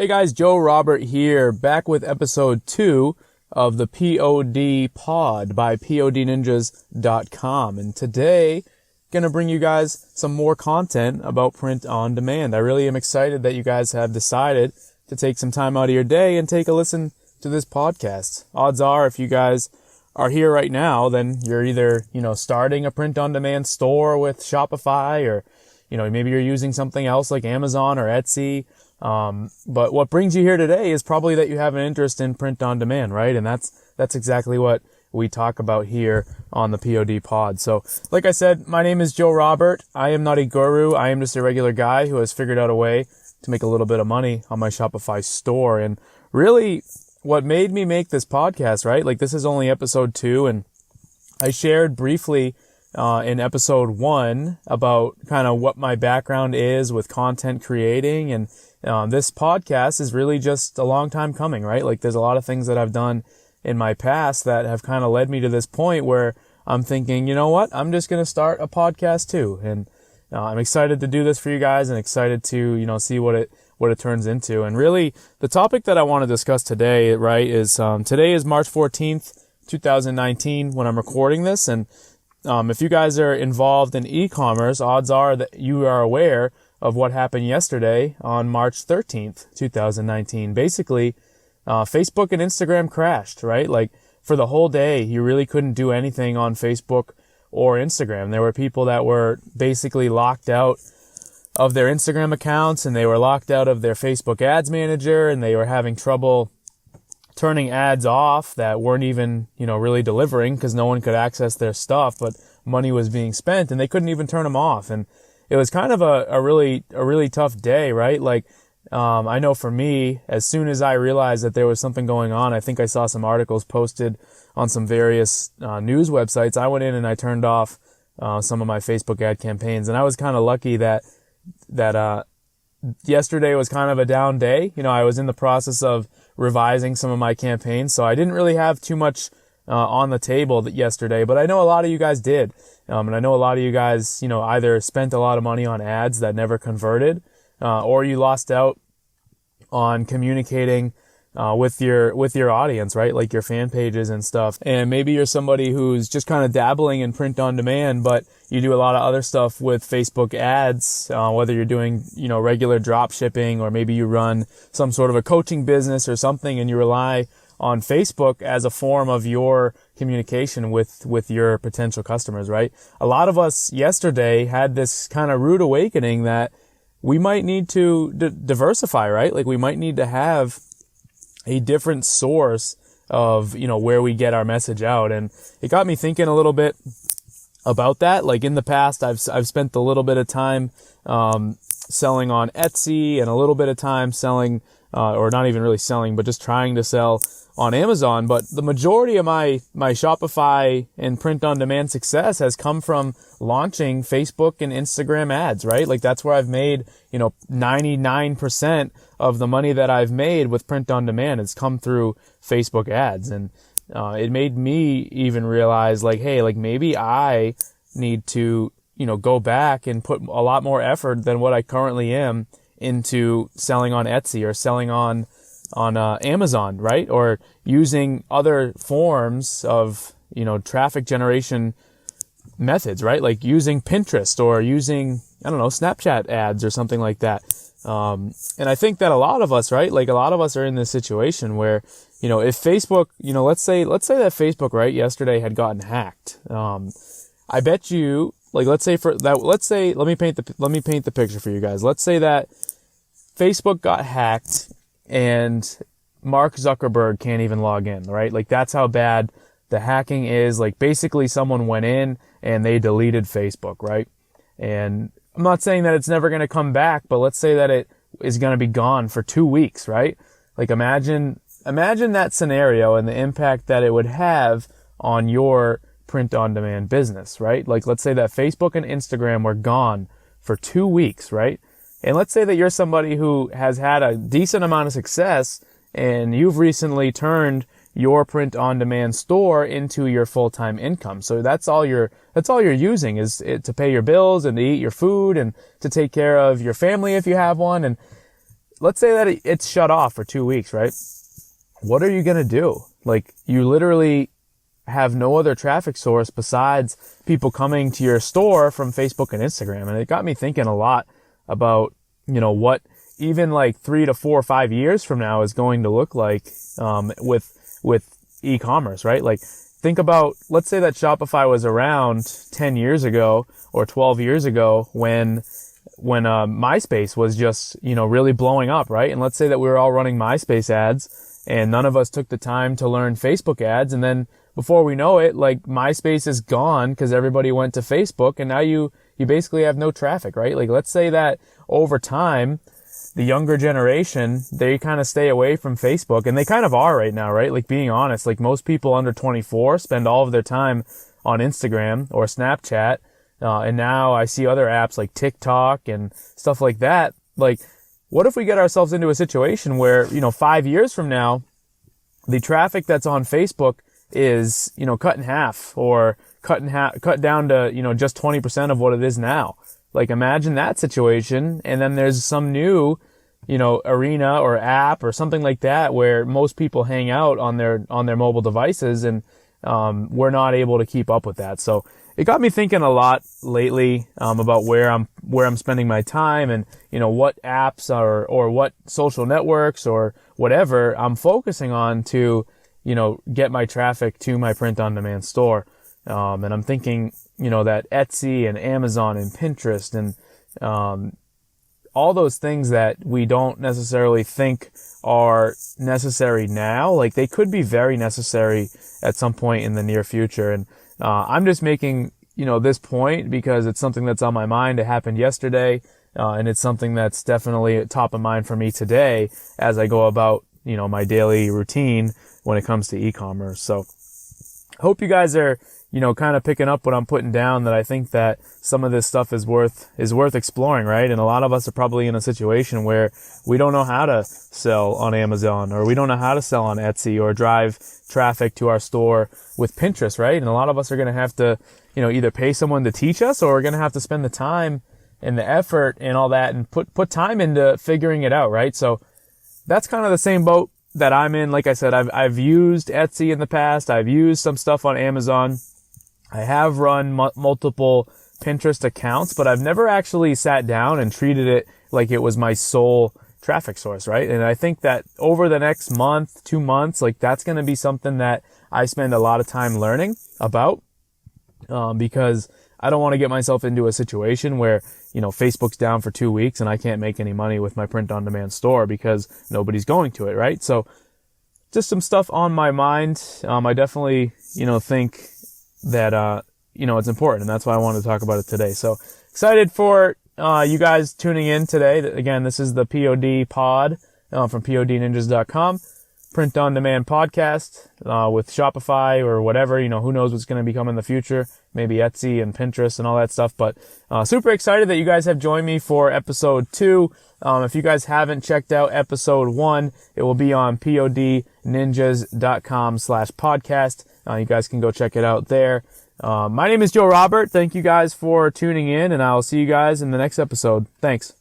Hey guys, Joe Robert here, back with episode 2 of the POD Pod by PODninjas.com. And today, going to bring you guys some more content about print on demand. I really am excited that you guys have decided to take some time out of your day and take a listen to this podcast. Odds are, if you guys are here right now, then you're either, starting a print on demand store with Shopify, or, maybe you're using something else like Amazon or Etsy. But what brings you here today is probably that you have an interest in print on demand, right? And that's exactly what we talk about here on the POD Pod. So, like I said, my name is Joe Robert. I am not a guru. I am just a regular guy who has figured out a way to make a little bit of money on my Shopify store. And really, what made me make this podcast, right? Like, this is only episode 2, and I shared briefly in episode 1 about kind of what my background is with content creating, and this podcast is really just a long time coming, right? Like, there's a lot of things that I've done in my past that have kind of led me to this point where I'm thinking, you know what? I'm just going to start a podcast too. And I'm excited to do this for you guys and excited to, see what it turns into. And really, the topic that I want to discuss today, right, is today is March 14th, 2019 when I'm recording this. And if you guys are involved in e-commerce, odds are that you are aware of what happened yesterday on March 13th, 2019. Basically, Facebook and Instagram crashed, right? Like, for the whole day, you really couldn't do anything on Facebook or Instagram. There were people that were basically locked out of their Instagram accounts, and they were locked out of their Facebook ads manager, and they were having trouble turning ads off that weren't even, really delivering because no one could access their stuff, but money was being spent and they couldn't even turn them off. And it was kind of a really tough day, right? Like, I know for me, as soon as I realized that there was something going on, I think I saw some articles posted on some various news websites. I went in and I turned off some of my Facebook ad campaigns, and I was kind of lucky that yesterday was kind of a down day. I was in the process of revising some of my campaigns, so I didn't really have too much on the table yesterday, but I know a lot of you guys did. And I know a lot of you guys, either spent a lot of money on ads that never converted, or you lost out on communicating with your audience, right? Like your fan pages and stuff. And maybe you're somebody who's just kind of dabbling in print on demand, but you do a lot of other stuff with Facebook ads, whether you're doing, regular drop shipping, or maybe you run some sort of a coaching business or something, and you rely on Facebook as a form of your communication with your potential customers, right? A lot of us yesterday had this kind of rude awakening that we might need to diversify, right? Like, we might need to have a different source of, where we get our message out. And it got me thinking a little bit about that. Like, in the past, I've spent a little bit of time selling on Etsy, and a little bit of time selling, or not even really selling, but just trying to sell on Amazon. But the majority of my Shopify and print on demand success has come from launching Facebook and Instagram ads, right? Like, that's where I've made, 99% of the money that I've made with print on demand has come through Facebook ads. And it made me even realize, like, hey, like, maybe I need to, go back and put a lot more effort than what I currently am into selling on Etsy or selling on Amazon, right? Or using other forms of, traffic generation methods, right? Like using Pinterest or using, Snapchat ads or something like that. And I think that a lot of us, right? Like, a lot of us are in this situation where, if Facebook, let's say that Facebook, right, yesterday had gotten hacked. I bet you, like, let me paint the picture for you guys. Let's say that Facebook got hacked and Mark Zuckerberg can't even log in, right? Like, that's how bad the hacking is. Like, basically someone went in and they deleted Facebook, right? And I'm not saying that it's never going to come back, but let's say that it is going to be gone for 2 weeks, right? Like, imagine that scenario and the impact that it would have on your print on demand business, right? Like, let's say that Facebook and Instagram were gone for 2 weeks, right? And let's say that you're somebody who has had a decent amount of success and you've recently turned your print on demand store into your full-time income. So that's all you're using is to pay your bills and to eat your food and to take care of your family if you have one. And let's say that it's shut off for 2 weeks, right? What are you going to do? Like, you literally have no other traffic source besides people coming to your store from Facebook and Instagram. And it got me thinking a lot about, what even like 3 to 4 or 5 years from now is going to look like, with e-commerce, right? Like, think about, let's say that Shopify was around 10 years ago or 12 years ago when MySpace was just, really blowing up, right? And let's say that we were all running MySpace ads and none of us took the time to learn Facebook ads. And then before we know it, like, MySpace is gone because everybody went to Facebook, and now you basically have no traffic, right? Like, let's say that over time, the younger generation, they kind of stay away from Facebook, and they kind of are right now, right? Like, being honest, like, most people under 24 spend all of their time on Instagram or Snapchat. And now I see other apps like TikTok and stuff like that. Like, what if we get ourselves into a situation where, 5 years from now, the traffic that's on Facebook is, cut in half or cut down to, just 20% of what it is now. Like, imagine that situation. And then there's some new, arena or app or something like that where most people hang out on their mobile devices, and, we're not able to keep up with that. So it got me thinking a lot lately, about where I'm spending my time and, what apps or what social networks or whatever I'm focusing on to, get my traffic to my print on demand store. And I'm thinking, that Etsy and Amazon and Pinterest and, all those things that we don't necessarily think are necessary now, like, they could be very necessary at some point in the near future. And, I'm just making, this point because it's something that's on my mind. It happened yesterday. And it's something that's definitely top of mind for me today as I go about, my daily routine when it comes to e-commerce. So hope you guys are, kind of picking up what I'm putting down, that I think that some of this stuff is worth exploring, right? And a lot of us are probably in a situation where we don't know how to sell on Amazon, or we don't know how to sell on Etsy, or drive traffic to our store with Pinterest, right? And a lot of us are going to have to, either pay someone to teach us, or we're going to have to spend the time and the effort and all that and put time into figuring it out, right? So that's kind of the same boat that I'm in. Like I said, I've used Etsy in the past. I've used some stuff on Amazon. I have run multiple Pinterest accounts, but I've never actually sat down and treated it like it was my sole traffic source, right? And I think that over the next month, 2 months, like, that's going to be something that I spend a lot of time learning about, because I don't want to get myself into a situation where, Facebook's down for 2 weeks and I can't make any money with my print on demand store because nobody's going to it, right? So just some stuff on my mind. I definitely, think that, it's important, and that's why I wanted to talk about it today. So excited for, you guys tuning in today. Again, this is the POD pod, from PODninjas.com. Print on demand podcast, with Shopify or whatever, who knows what's going to become in the future, maybe Etsy and Pinterest and all that stuff. But, super excited that you guys have joined me for episode 2. If you guys haven't checked out episode 1, it will be on PODninjas.com/podcast. You guys can go check it out there. My name is Joe Robert. Thank you guys for tuning in, and I'll see you guys in the next episode. Thanks.